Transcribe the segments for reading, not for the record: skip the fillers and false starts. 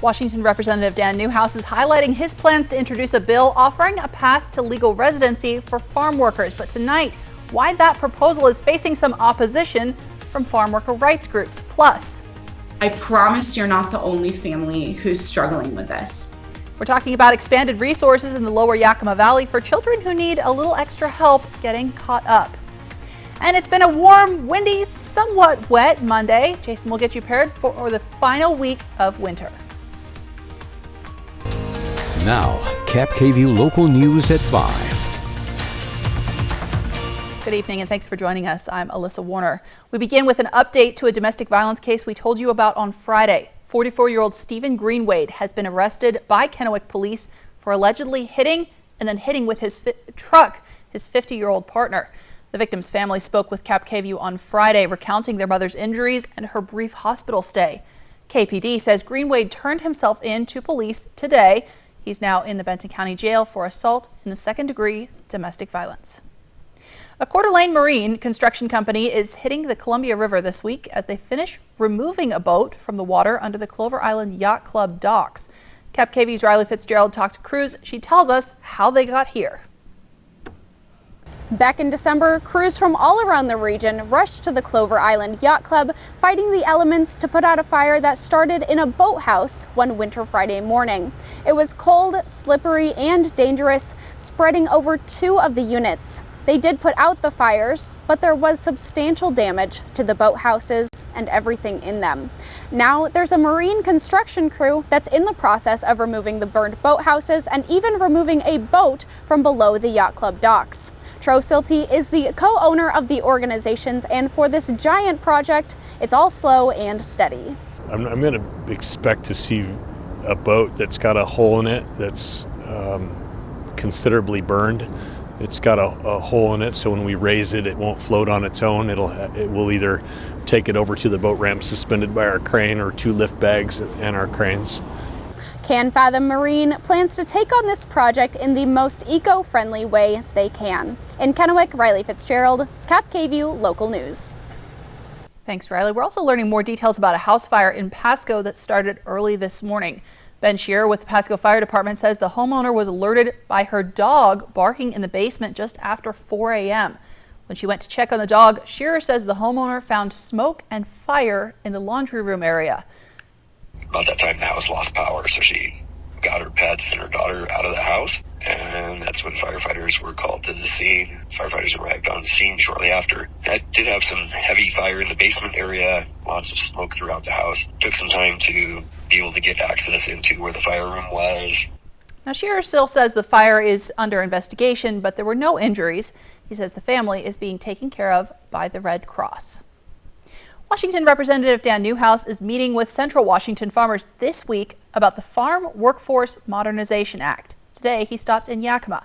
Washington Representative Dan Newhouse is highlighting his plans to introduce a bill offering a path to legal residency for farm workers. But tonight, why that proposal is facing some opposition from farm worker rights groups. Plus, I promise you're not the only family who's struggling with this. We're talking about expanded resources in the lower Yakima Valley for children who need a little extra help getting caught up. And it's been a warm, windy, somewhat wet Monday. Jason will get you prepared for the final week of winter. Now, KAPP local news at 5. Good evening and thanks for joining us. I'm Alyssa Warner. We begin with an update to a domestic violence case we told you about on Friday. 44-year-old Stephen Greenwade has been arrested by Kennewick police for allegedly hitting and then hitting with his truck his 50-year-old partner. The victim's family spoke with KAPP on Friday, recounting their mother's injuries and her brief hospital stay. KPD says Greenwade turned himself in to police today. He's now in the Benton County Jail for assault in the second-degree domestic violence. A Coeur d'Alene Marine construction company is hitting the Columbia River this week as they finish removing a boat from the water under the Clover Island Yacht Club docks. KAPP's Riley Fitzgerald talked to crews. She tells us how they got here. Back in December, crews from all around the region rushed to the Clover Island Yacht Club, fighting the elements to put out a fire that started in a boathouse one winter Friday morning. It was cold, slippery, and dangerous, spreading over 2 of the units. They did put out the fires, but there was substantial damage to the boathouses and everything in them. Now there's a marine construction crew that's in the process of removing the burned boathouses and even removing a boat from below the yacht club docks. Tro Silty is the co-owner of the organizations, and for this giant project, it's all slow and steady. I'm going to expect to see a boat that's got a hole in it that's considerably burned. It's got a hole in it, so when we raise it, it won't float on its own. It will either take it over to the boat ramp suspended by our crane or 2 lift bags and our cranes. Can Fathom Marine plans to take on this project in the most eco-friendly way they can. In Kennewick, Riley Fitzgerald, KAPP Local News. Thanks, Riley. We're also learning more details about a house fire in Pasco that started early this morning. Ben Shearer with the Pasco Fire Department says the homeowner was alerted by her dog barking in the basement just after 4 a.m. When she went to check on the dog, Shearer says the homeowner found smoke and fire in the laundry room area. About that time, the house lost power, so she got her pets and her daughter out of the house, and that's when firefighters were called to the scene. Firefighters arrived on the scene shortly after. That did have some heavy fire in the basement area, lots of smoke throughout the house. Took some time to be able to get access into where the fire room was. Now, Shearer still says the fire is under investigation, but there were no injuries. He says the family is being taken care of by the Red Cross. Washington Representative Dan Newhouse is meeting with Central Washington farmers this week about the Farm Workforce Modernization Act. Today, he stopped in Yakima.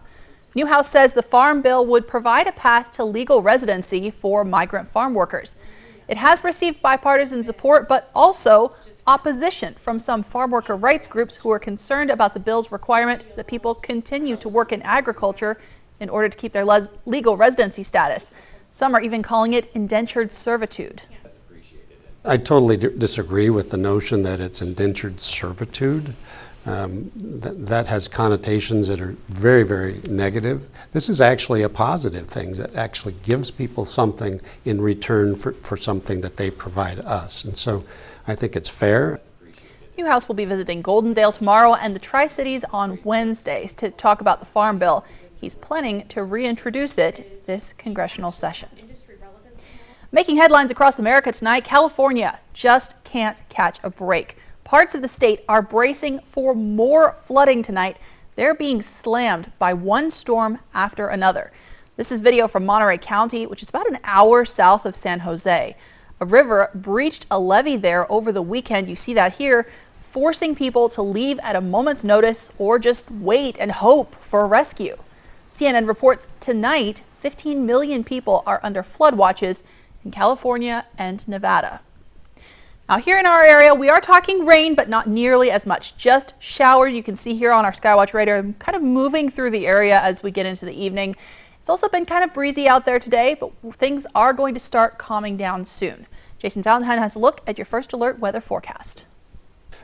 Newhouse says the farm bill would provide a path to legal residency for migrant farm workers. It has received bipartisan support, but also opposition from some farm worker rights groups who are concerned about the bill's requirement that people continue to work in agriculture in order to keep their legal residency status. Some are even calling it indentured servitude. I totally disagree with the notion that it's indentured servitude. That has connotations that are very, very negative. This is actually a positive thing that actually gives people something in return for something that they provide us. And so I think it's fair. Newhouse will be visiting Goldendale tomorrow and the Tri-Cities on Wednesdays to talk about the farm bill. He's planning to reintroduce it this congressional session. Making headlines across America tonight, California just can't catch a break. Parts of the state are bracing for more flooding tonight. They're being slammed by one storm after another. This is video from Monterey County, which is about an hour south of San Jose. A river breached a levee there over the weekend. You see that here, forcing people to leave at a moment's notice or just wait and hope for a rescue. CNN reports tonight 15 million people are under flood watches in California and Nevada. Now here in our area, we are talking rain, but not nearly as much. Just showers. You can see here on our Skywatch radar, kind of moving through the area as we get into the evening. It's also been kind of breezy out there today, but things are going to start calming down soon. Jason Valentine has a look at your first alert weather forecast.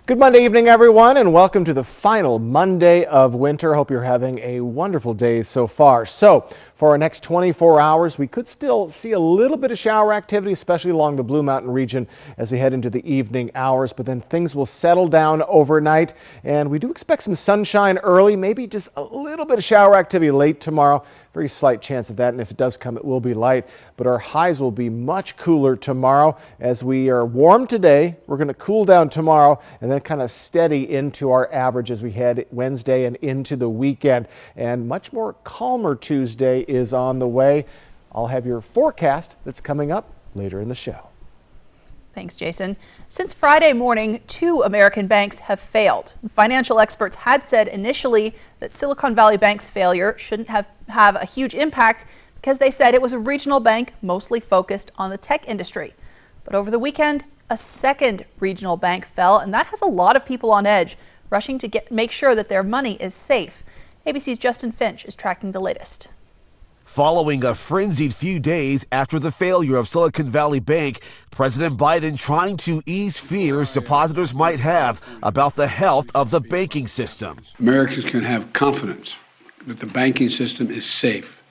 Good Monday evening, everyone, and welcome to the final Monday of winter. Hope you're having a wonderful day so far. So, for our next 24 hours, we could still see a little bit of shower activity, especially along the Blue Mountain region as we head into the evening hours, but then things will settle down overnight, and we do expect some sunshine early, maybe just a little bit of shower activity late tomorrow. Very slight chance of that, and if it does come, it will be light. But our highs will be much cooler tomorrow. As we are warm today, we're going to cool down tomorrow and then kind of steady into our average as we head Wednesday and into the weekend. And much more calmer Tuesday is on the way. I'll have your forecast that's coming up later in the show. Thanks, Jason. Since Friday morning, 2 American banks have failed. Financial experts had said initially that Silicon Valley Bank's failure shouldn't have a huge impact because they said it was a regional bank mostly focused on the tech industry. But over the weekend, a second regional bank fell, and that has a lot of people on edge, rushing to make sure that their money is safe. ABC's Justin Finch is tracking the latest. Following a frenzied few days after the failure of Silicon Valley Bank, President Biden trying to ease fears depositors might have about the health of the banking system. Americans can have confidence that the banking system is safe.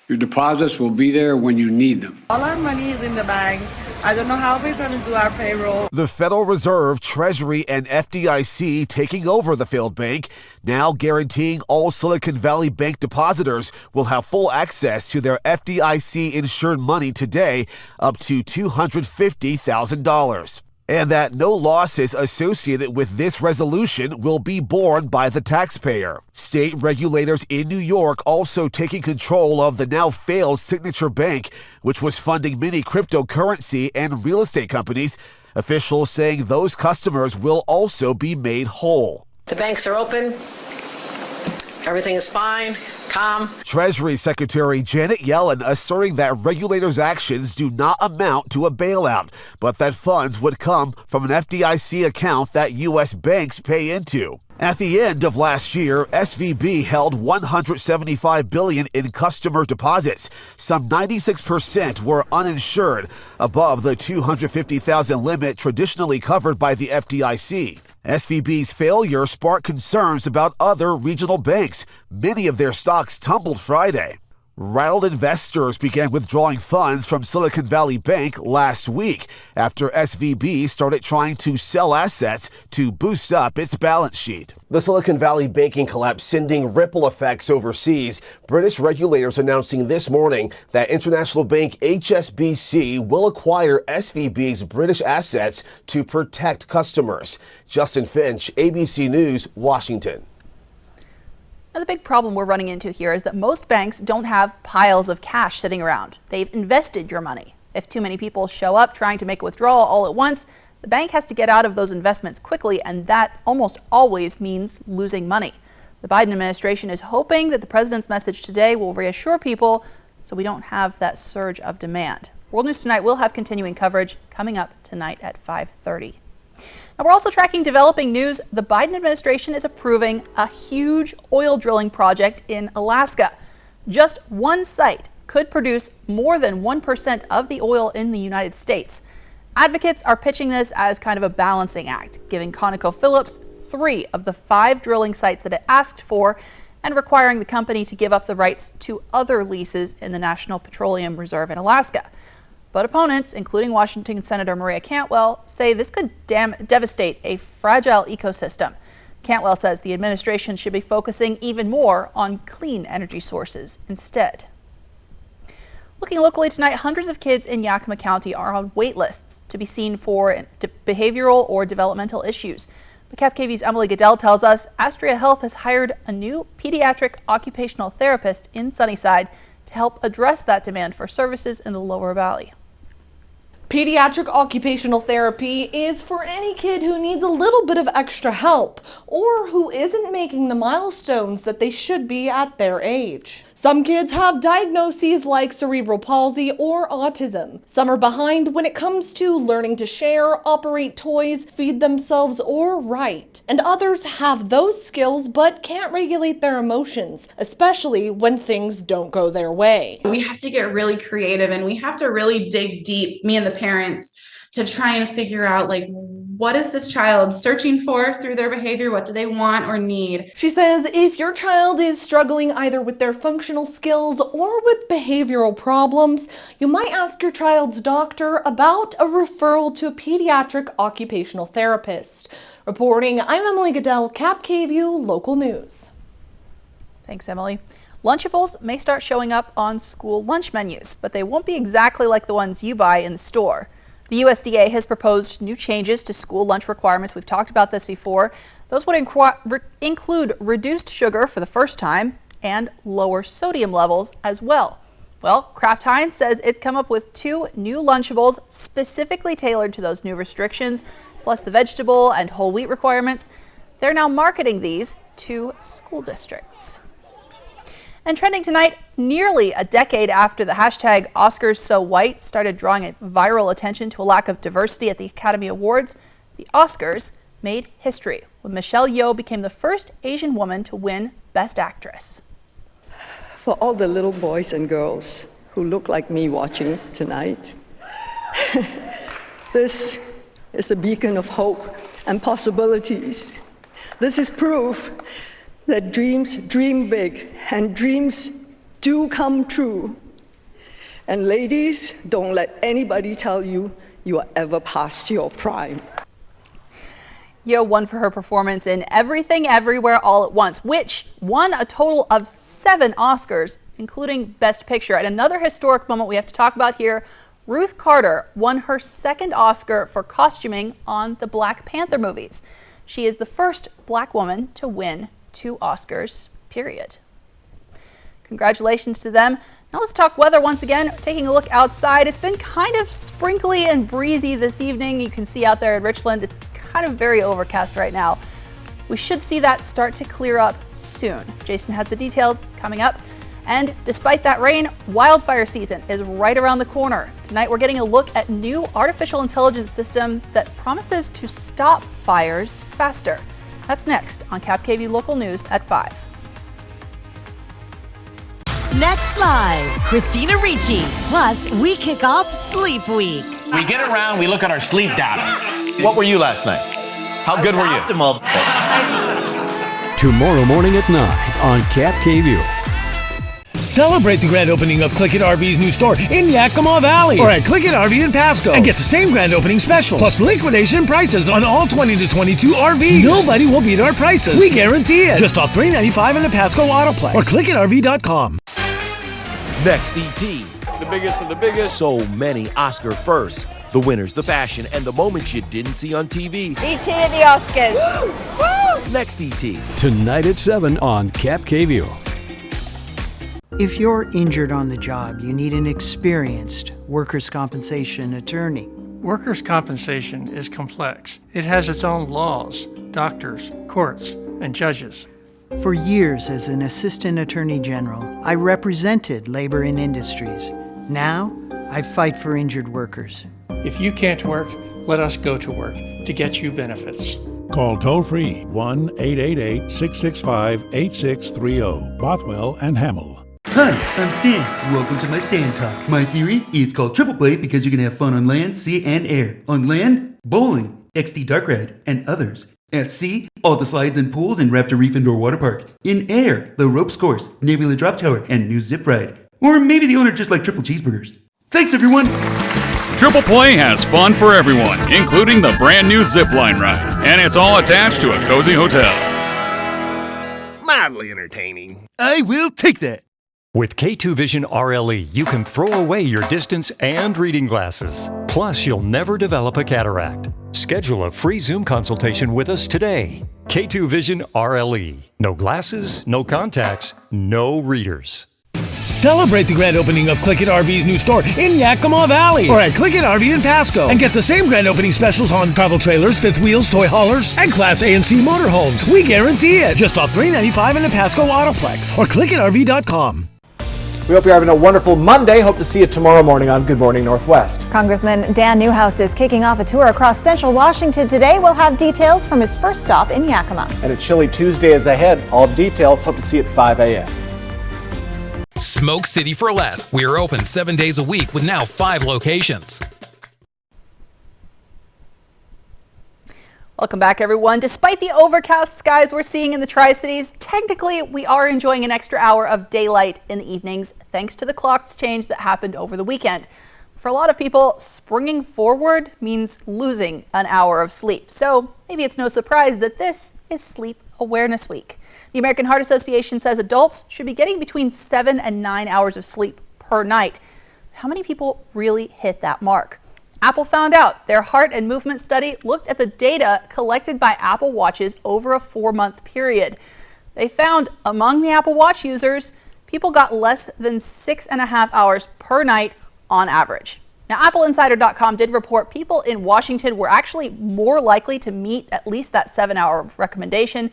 Your deposits will be there when you need them. All our money is in the bank. I don't know how we're going to do our payroll. The Federal Reserve, Treasury, and FDIC taking over the failed bank, now guaranteeing all Silicon Valley Bank depositors will have full access to their FDIC-insured money today, up to $250,000. And that no losses associated with this resolution will be borne by the taxpayer. State regulators in New York also taking control of the now failed Signature Bank, which was funding many cryptocurrency and real estate companies. Officials saying those customers will also be made whole. The banks are open. Everything is fine, calm. Treasury Secretary Janet Yellen asserting that regulators' actions do not amount to a bailout, but that funds would come from an FDIC account that U.S. banks pay into. At the end of last year, SVB held $175 billion in customer deposits. Some 96% were uninsured, above the $250,000 limit traditionally covered by the FDIC. SVB's failure sparked concerns about other regional banks. Many of their stocks tumbled Friday. Rattled investors began withdrawing funds from Silicon Valley Bank last week after SVB started trying to sell assets to boost up its balance sheet. The Silicon Valley banking collapse sending ripple effects overseas. British regulators announcing this morning that international bank HSBC will acquire SVB's British assets to protect customers. Justin Finch, ABC News, Washington. Now, the big problem we're running into here is that most banks don't have piles of cash sitting around. They've invested your money. If too many people show up trying to make a withdrawal all at once, the bank has to get out of those investments quickly, and that almost always means losing money. The Biden administration is hoping that the president's message today will reassure people so we don't have that surge of demand. World News Tonight will have continuing coverage coming up tonight at 5:30. Now, we're also tracking developing news. The Biden administration is approving a huge oil drilling project in Alaska. Just one site could produce more than 1% of the oil in the United States. Advocates are pitching this as kind of a balancing act, giving ConocoPhillips 3 of the 5 drilling sites that it asked for and requiring the company to give up the rights to other leases in the National Petroleum Reserve in Alaska. But opponents, including Washington Senator Maria Cantwell, say this could devastate a fragile ecosystem. Cantwell says the administration should be focusing even more on clean energy sources instead. Looking locally tonight, hundreds of kids in Yakima County are on wait lists to be seen for behavioral or developmental issues. But KAPP-KVEW's Emily Goodell tells us Astria Health has hired a new pediatric occupational therapist in Sunnyside to help address that demand for services in the Lower Valley. Pediatric occupational therapy is for any kid who needs a little bit of extra help or who isn't making the milestones that they should be at their age. Some kids have diagnoses like cerebral palsy or autism. Some are behind when it comes to learning to share, operate toys, feed themselves, or write. And others have those skills but can't regulate their emotions, especially when things don't go their way. We have to get really creative and we have to really dig deep, me and the parents, to try and figure out like What is this child searching for through their behavior? What do they want or need? She says if your child is struggling either with their functional skills or with behavioral problems, you might ask your child's doctor about a referral to a pediatric occupational therapist. Reporting, I'm Emily Goodell, KAPP Local News. Thanks, Emily. Lunchables may start showing up on school lunch menus, but they won't be exactly like the ones you buy in the store. The USDA has proposed new changes to school lunch requirements. We've talked about this before. Those would include reduced sugar for the first time and lower sodium levels as well. Well, Kraft Heinz says it's come up with 2 new Lunchables specifically tailored to those new restrictions, plus the vegetable and whole wheat requirements. They're now marketing these to school districts. And trending tonight, nearly a decade after the hashtag #OscarsSoWhite started drawing viral attention to a lack of diversity at the Academy Awards, the Oscars made history when Michelle Yeoh became the first Asian woman to win Best Actress. For all the little boys and girls who look like me watching tonight, this is a beacon of hope and possibilities. This is proof that dreams dream big and dreams do come true. And ladies, don't let anybody tell you you are ever past your prime. Yeoh won for her performance in Everything Everywhere All at Once, which won a total of 7 Oscars, including Best Picture. And another historic moment we have to talk about here, Ruth Carter won her 2nd Oscar for costuming on the Black Panther movies. She is the first Black woman to win 2 Oscars, period. Congratulations to them. Now let's talk weather once again. Taking a look outside, it's been kind of sprinkly and breezy this evening. You can see out there in Richland, it's kind of very overcast right now. We should see that start to clear up soon. Jason has the details coming up. And despite that rain, wildfire season is right around the corner. Tonight we're getting a look at new artificial intelligence system that promises to stop fires faster. That's next on KAPP Local News at 5. Next live, Christina Ricci. Plus, we kick off Sleep Week. We get around, we look at our sleep data. What were you last night? How good were you? Optimal. Tomorrow morning at 9 on KAPP. Celebrate the grand opening of Click It RV's new store in Yakima Valley or at Click It RV in Pasco and get the same grand opening specials plus liquidation prices on all 20 to 22 RVs. Nobody will beat our prices. We guarantee it. Just off $395 in the Pasco Autoplex or clickitrv.com. Next, ET. The biggest of the biggest. So many Oscar firsts. The winners, the fashion, and the moments you didn't see on TV. ET at the Oscars. Woo! Next, ET. Tonight at 7 on KAPP. If you're injured on the job, you need an experienced workers' compensation attorney. Workers' compensation is complex. It has its own laws, doctors, courts, and judges. For years as an assistant attorney general, I represented labor and industries. Now, I fight for injured workers. If you can't work, let us go to work to get you benefits. Call toll-free 1-888-665-8630, Bothwell and Hamill. Hi, I'm Stan. Welcome to my Stan Talk. My theory, it's called triple play because you can have fun on land, sea, and air. On land, bowling, XD Dark Ride, and others. At sea, all the slides and pools in Raptor Reef Indoor Water Park. In air, the ropes course, Nebula Drop Tower, and new zip ride. Or maybe the owner just liked triple cheeseburgers. Thanks, everyone! Triple Play has fun for everyone, including the brand new zipline ride. And it's all attached to a cozy hotel. Mildly entertaining. I will take that. With K2 Vision RLE, you can throw away your distance and reading glasses. Plus, you'll never develop a cataract. Schedule a free Zoom consultation with us today. K2 Vision RLE. No glasses, no contacts, no readers. Celebrate the grand opening of Click It RV's new store in Yakima Valley or at Click It RV in Pasco and get the same grand opening specials on travel trailers, fifth wheels, toy haulers, and Class A and C motorhomes. We guarantee it. Just off $395 in the Pasco Autoplex or clickitrv.com. We hope you're having a wonderful Monday. Hope to see you tomorrow morning on Good Morning Northwest. Congressman Dan Newhouse is kicking off a tour across central Washington today. We'll have details from his first stop in Yakima. And a chilly Tuesday is ahead. All details, hope to see you at 5 a.m. Smoke City for Less. We are open 7 days a week with now 5 locations. Welcome back, everyone. Despite the overcast skies we're seeing in the Tri-Cities, technically we are enjoying an extra hour of daylight in the evenings thanks to the clock's change that happened over the weekend. For a lot of people, springing forward means losing an hour of sleep. So maybe it's no surprise that this is Sleep Awareness Week. The American Heart Association says adults should be getting between 7 and 9 hours of sleep per night. How many people really hit that mark? Apple found out. Their heart and movement study looked at the data collected by Apple Watches over a 4-month period. They found among the Apple Watch users, people got less than 6.5 hours per night on average. Now, AppleInsider.com did report people in Washington were actually more likely to meet at least that 7-hour recommendation.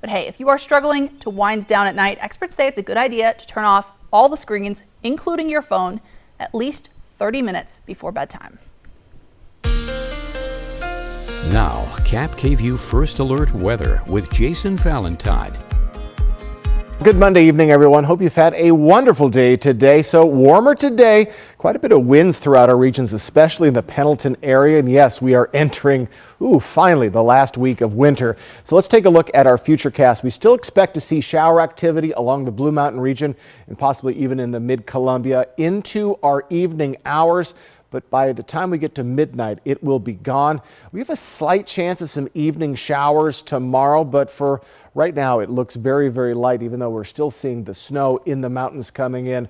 But hey, if you are struggling to wind down at night, experts say it's a good idea to turn off all the screens, including your phone, at least 30 minutes before bedtime. Now, KAPP KVEW First Alert Weather with Jason Valentine. Good Monday evening, everyone. Hope you've had a wonderful day today. So warmer today, quite a bit of winds throughout our regions, especially in the Pendleton area. And yes, we are entering, finally, the last week of winter. So let's take a look at our futurecast. We still expect to see shower activity along the Blue Mountain region and possibly even in the Mid-Columbia into our evening hours. But by the time we get to midnight, it will be gone. We have a slight chance of some evening showers tomorrow, but for right now, it looks very, very light, even though we're still seeing the snow in the mountains coming in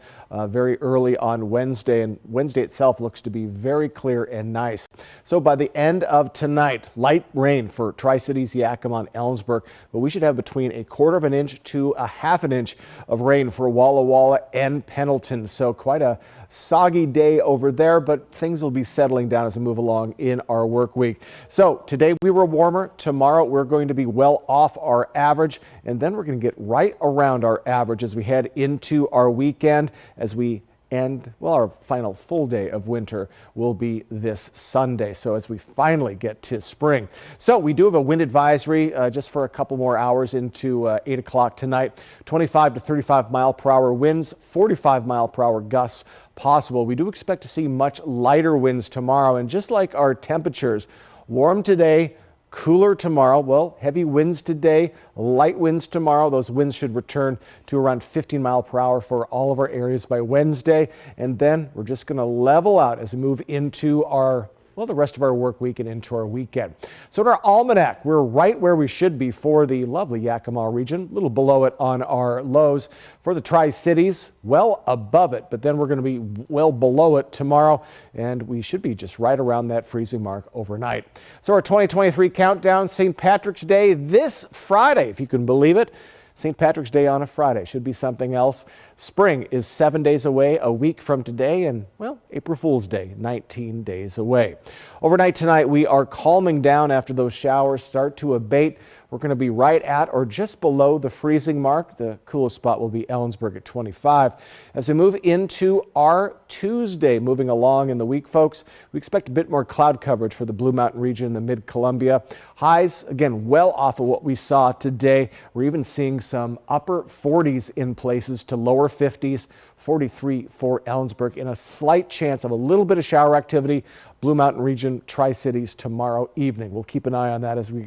very early on Wednesday. And Wednesday itself looks to be very clear and nice. So by the end of tonight, light rain for Tri-Cities, Yakima, and Ellensburg, but we should have between 1/4 inch to 1/2 inch of rain for Walla Walla and Pendleton. So quite a soggy day over there, but things will be settling down as we move along in our work week. So today we were warmer. Tomorrow we're going to be well off our average, and then we're going to get right around our average as we head into our weekend, as we end, our final full day of winter will be this Sunday. So as we finally get to spring. So we do have a wind advisory just for a couple more hours into 8 o'clock tonight. 25 to 35 mile per hour winds, 45 mile per hour gusts possible. We do expect to see much lighter winds tomorrow, and just like our temperatures, warm today, cooler tomorrow. Well, heavy winds today, light winds tomorrow. Those winds should return to around 15 mile per hour for all of our areas by Wednesday. And then we're just going to level out as we move into our the rest of our work week and into our weekend. So in our almanac, we're right where we should be for the lovely Yakima region, a little below it on our lows. For the Tri-Cities, well above it, but then we're going to be well below it tomorrow, and we should be just right around that freezing mark overnight. So our 2023 countdown, St. Patrick's Day this Friday, if you can believe it. St. Patrick's Day on a Friday should be something else. Spring is 7 days away, a week from today, and April Fool's Day, 19 days away. Overnight tonight, we are calming down after those showers start to abate. We're going to be right at or just below the freezing mark. The coolest spot will be Ellensburg at 25. As we move into our Tuesday, moving along in the week, folks, we expect a bit more cloud coverage for the Blue Mountain region, the Mid-Columbia. Highs, again, well off of what we saw today. We're even seeing some upper 40s in places to lower 50s. 43 for Ellensburg, and a slight chance of a little bit of shower activity, Blue Mountain region, Tri-Cities tomorrow evening. We'll keep an eye on that as we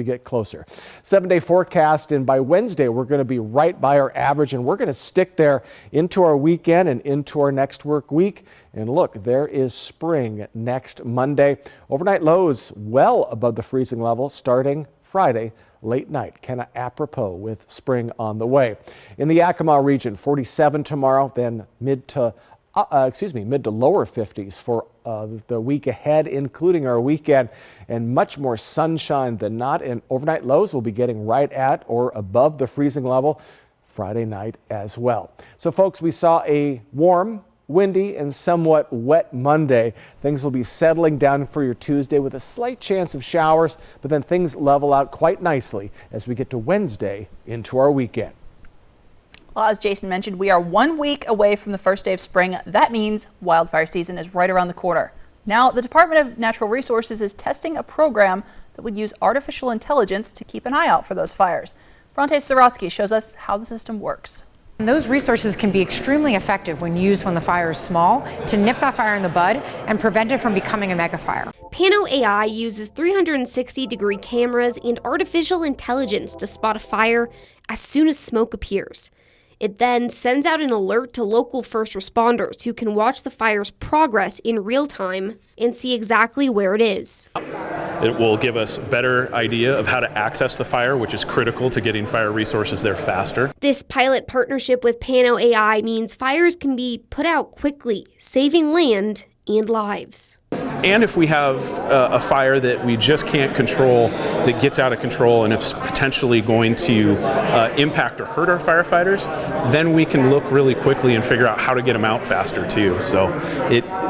get closer. 7-day forecast, and by Wednesday we're going to be right by our average, and we're going to stick there into our weekend and into our next work week. And look, there is spring next Monday. Overnight lows well above the freezing level starting Friday late night, kind of apropos with spring on the way. In the Yakima region, 47 tomorrow, then mid to lower 50s for the week ahead, including our weekend, and much more sunshine than not. And overnight lows will be getting right at or above the freezing level Friday night as well. So folks, we saw a warm, windy, and somewhat wet Monday. Things will be settling down for your Tuesday with a slight chance of showers, but then things level out quite nicely as we get to Wednesday into our weekend. Well, as Jason mentioned, we are 1 week away from the first day of spring. That means wildfire season is right around the corner. Now, the Department of Natural Resources is testing a program that would use artificial intelligence to keep an eye out for those fires. Bronte Sorotsky shows us how the system works. And those resources can be extremely effective when used when the fire is small to nip that fire in the bud and prevent it from becoming a mega fire. Pano AI uses 360-degree cameras and artificial intelligence to spot a fire as soon as smoke appears. It then sends out an alert to local first responders who can watch the fire's progress in real time and see exactly where it is. It will give us a better idea of how to access the fire, which is critical to getting fire resources there faster. This pilot partnership with Pano AI means fires can be put out quickly, saving land and lives. And if we have a fire that we just can't control, that gets out of control and it's potentially going to impact or hurt our firefighters, then we can look really quickly and figure out how to get them out faster too. So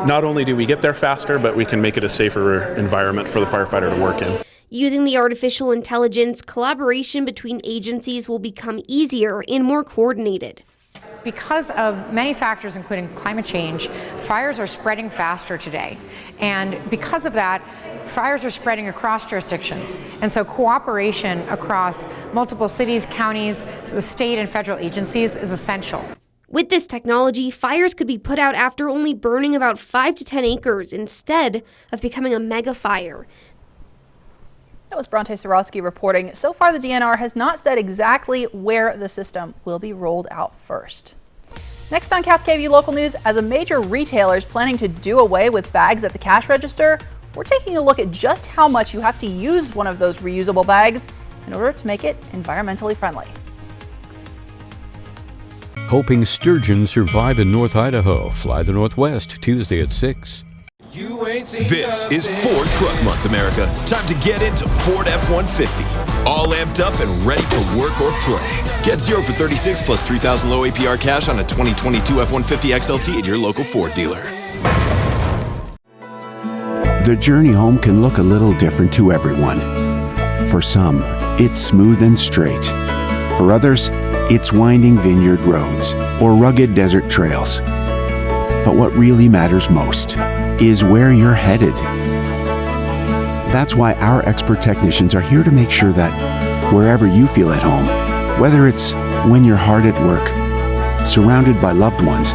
not only do we get there faster, but we can make it a safer environment for the firefighter to work in. Using the artificial intelligence, collaboration between agencies will become easier and more coordinated. Because of many factors, including climate change, fires are spreading faster today. And because of that, fires are spreading across jurisdictions. And so cooperation across multiple cities, counties, the state and federal agencies is essential. With this technology, fires could be put out after only burning about 5 to 10 acres instead of becoming a mega fire. That was Bronte Sorotsky reporting. So far, the DNR has not said exactly where the system will be rolled out first. Next on KAPP KVEW Local News, as a major retailer is planning to do away with bags at the cash register, we're taking a look at just how much you have to use one of those reusable bags in order to make it environmentally friendly. Hoping sturgeon survive in North Idaho. Fly the Northwest Tuesday at 6. This is Ford Truck Month, America. Time to get into Ford F-150. All amped up and ready for work or play. Get 0 for 36 plus $3,000 low APR cash on a 2022 F-150 XLT at your local Ford dealer. The journey home can look a little different to everyone. For some, it's smooth and straight. For others, it's winding vineyard roads or rugged desert trails. But what really matters most is where you're headed. That's why our expert technicians are here to make sure that wherever you feel at home, whether it's when you're hard at work, surrounded by loved ones,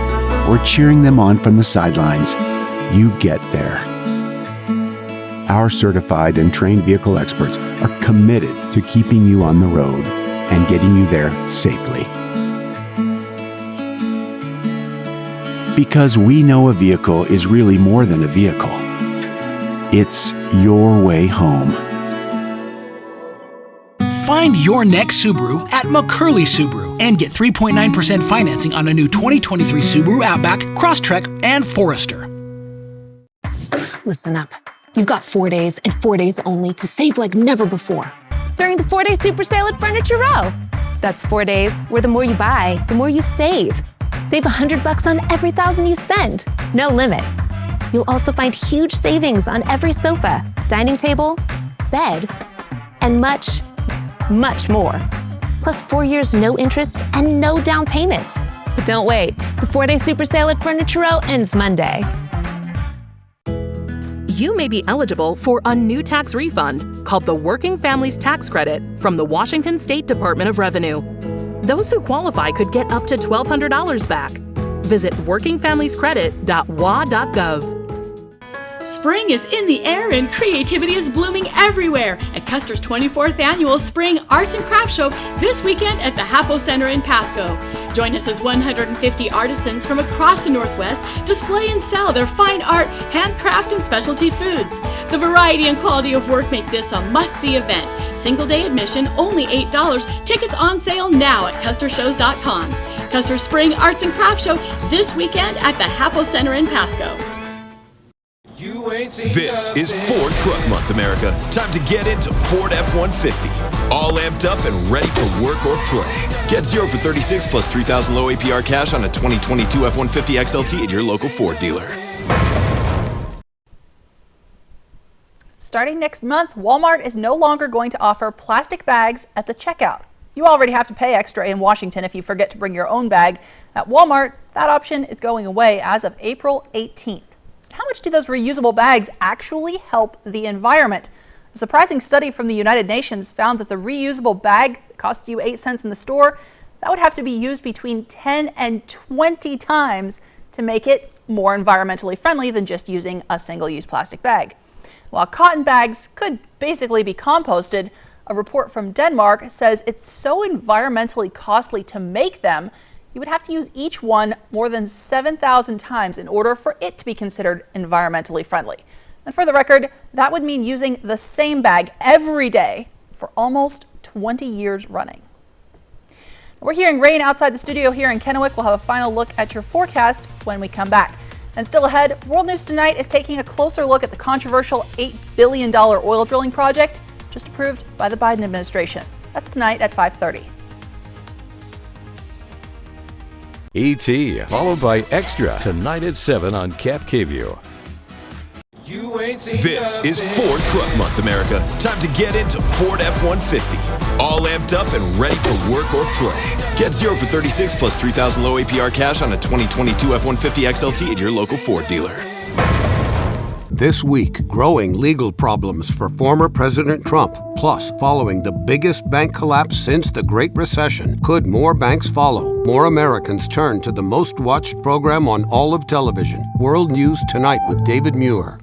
or cheering them on from the sidelines, you get there. Our certified and trained vehicle experts are committed to keeping you on the road and getting you there safely. Because we know a vehicle is really more than a vehicle. It's your way home. Find your next Subaru at McCurley Subaru and get 3.9% financing on a new 2023 Subaru Outback, Crosstrek, and Forester. Listen up. You've got 4 days and 4 days only to save like never before during the 4-day super sale at Furniture Row. That's 4 days where the more you buy, the more you save. Save $100 on every $1,000 you spend. No limit. You'll also find huge savings on every sofa, dining table, bed, and much, much more. Plus 4 years no interest and no down payment. But don't wait. The 4-day super sale at Furniture Row ends Monday. You may be eligible for a new tax refund called the Working Families Tax Credit from the Washington State Department of Revenue. Those who qualify could get up to $1,200 back. Visit workingfamiliescredit.wa.gov. Spring is in the air and creativity is blooming everywhere at Custer's 24th Annual Spring Arts and Crafts Show this weekend at the Hapo Center in Pasco. Join us as 150 artisans from across the Northwest display and sell their fine art, handcraft, and specialty foods. The variety and quality of work make this a must-see event. Single-day admission, only $8. Tickets on sale now at custershows.com. Custer's Spring Arts and Crafts Show this weekend at the Hapo Center in Pasco. This is Ford Truck Month, America. Time to get into Ford F-150. All amped up and ready for work or play. Get 0 for 36 plus $3,000 low APR cash on a 2022 F-150 XLT at your local Ford dealer. Starting next month, Walmart is no longer going to offer plastic bags at the checkout. You already have to pay extra in Washington if you forget to bring your own bag. At Walmart, that option is going away as of April 18th. How much do those reusable bags actually help the environment? A surprising study from the United Nations found that the reusable bag that costs you 8 cents in the store, that would have to be used between 10 and 20 times to make it more environmentally friendly than just using a single-use plastic bag. While cotton bags could basically be composted, a report from Denmark says it's so environmentally costly to make them, you would have to use each one more than 7,000 times in order for it to be considered environmentally friendly. And for the record, that would mean using the same bag every day for almost 20 years running. We're hearing rain outside the studio here in Kennewick. We'll have a final look at your forecast when we come back. And still ahead, World News Tonight is taking a closer look at the controversial $8 billion oil drilling project just approved by the Biden administration. That's tonight at 5:30. ET, followed by Extra, tonight at 7 on KAPP. This is Ford Truck Month, America. Time to get into Ford F-150. All amped up and ready for work or play. Get 0 for 36 plus 3,000 low APR cash on a 2022 F-150 XLT at your local Ford dealer. This week, growing legal problems for former President Trump. Plus, following the biggest bank collapse since the Great Recession, could more banks follow? More Americans turn to the most watched program on all of television. World News Tonight with David Muir.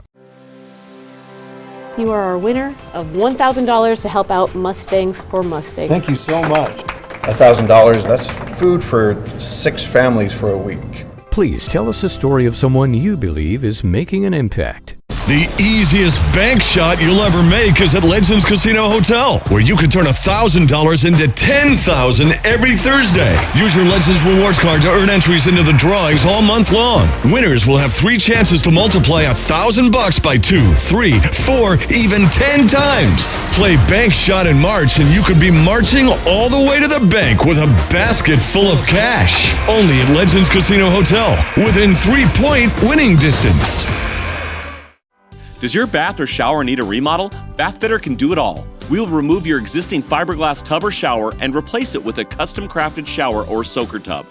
You are our winner of $1,000 to help out Mustangs for Mustangs. Thank you so much. $1,000, that's food for 6 families for a week. Please tell us a story of someone you believe is making an impact. The easiest bank shot you'll ever make is at Legends Casino Hotel, where you can turn $1,000 into $10,000 every Thursday. Use your Legends Rewards card to earn entries into the drawings all month long. Winners will have 3 chances to multiply $1,000 by 2, 3, 4, even 10 times. Play Bank Shot in March and you could be marching all the way to the bank with a basket full of cash. Only at Legends Casino Hotel, within 3-point winning distance. Does your bath or shower need a remodel? Bathfitter can do it all. We'll remove your existing fiberglass tub or shower and replace it with a custom-crafted shower or soaker tub.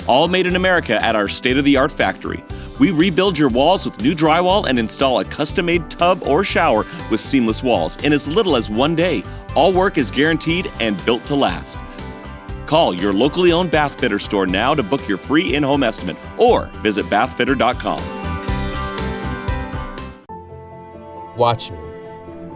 All made in America at our state-of-the-art factory. We rebuild your walls with new drywall and install a custom-made tub or shower with seamless walls in as little as 1 day. All work is guaranteed and built to last. Call your locally owned Bathfitter store now to book your free in-home estimate or visit bathfitter.com. Watch me.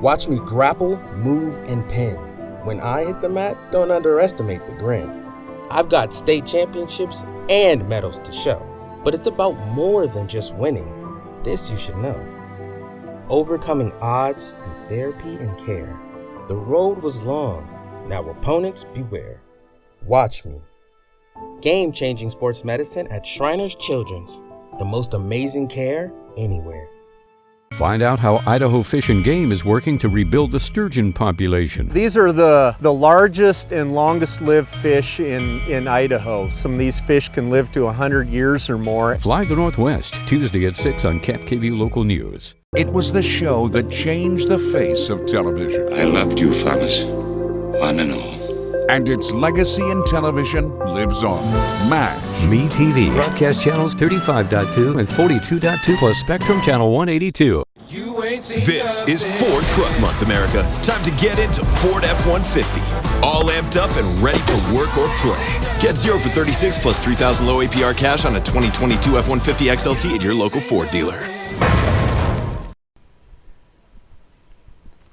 Watch me grapple, move, and pin. When I hit the mat, don't underestimate the grin. I've got state championships and medals to show, but it's about more than just winning. This you should know. Overcoming odds through therapy and care. The road was long, now opponents beware. Watch me. Game-changing sports medicine at Shriners Children's. The most amazing care anywhere. Find out how Idaho Fish and Game is working to rebuild the sturgeon population. These are the largest and longest lived fish in Idaho. Some of these fish can live to 100 years or more. Fly the Northwest, Tuesday at 6 on KVEW Local News. It was the show that changed the face of television. I loved you fellas, one and all. And its legacy in television lives on. MASH. MeTV. Broadcast channels 35.2 and 42.2 plus Spectrum Channel 182. This is Ford Truck Month, America. Time to get into Ford F-150. All amped up and ready for work or play. Get 0 for 36 plus 3,000 low APR cash on a 2022 F-150 XLT at your local Ford dealer.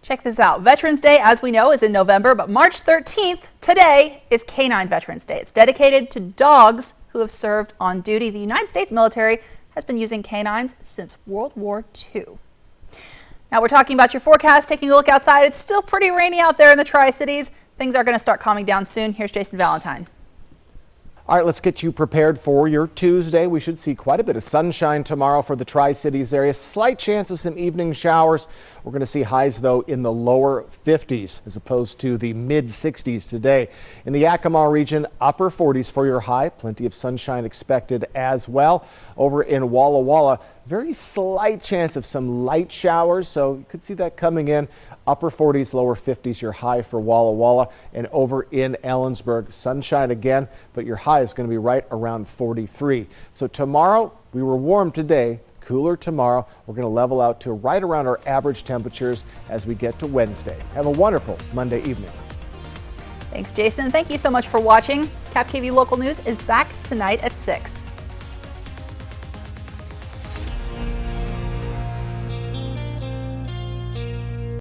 Check this out. Veterans Day, as we know, is in November, but March 13th, today, is Canine Veterans Day. It's dedicated to dogs who have served on duty. The United States military has been using canines since World War II. Now we're talking about your forecast, taking a look outside. It's still pretty rainy out there in the Tri-Cities. Things are going to start calming down soon. Here's Jason Valentine. All right, let's get you prepared for your Tuesday. We should see quite a bit of sunshine tomorrow for the Tri-Cities area. Slight chance of some evening showers. We're going to see highs, though, in the lower 50s as opposed to the mid 60s today. In the Yakima region, upper 40s for your high. Plenty of sunshine expected as well. Over in Walla Walla, very slight chance of some light showers, so you could see that coming in. Upper 40s, lower 50s, your high for Walla Walla. And over in Ellensburg, sunshine again, but your high is going to be right around 43. So tomorrow, we were warm today, cooler tomorrow. We're going to level out to right around our average temperatures as we get to Wednesday. Have a wonderful Monday evening. Thanks, Jason. Thank you so much for watching. KAPP KVEW Local News is back tonight at 6.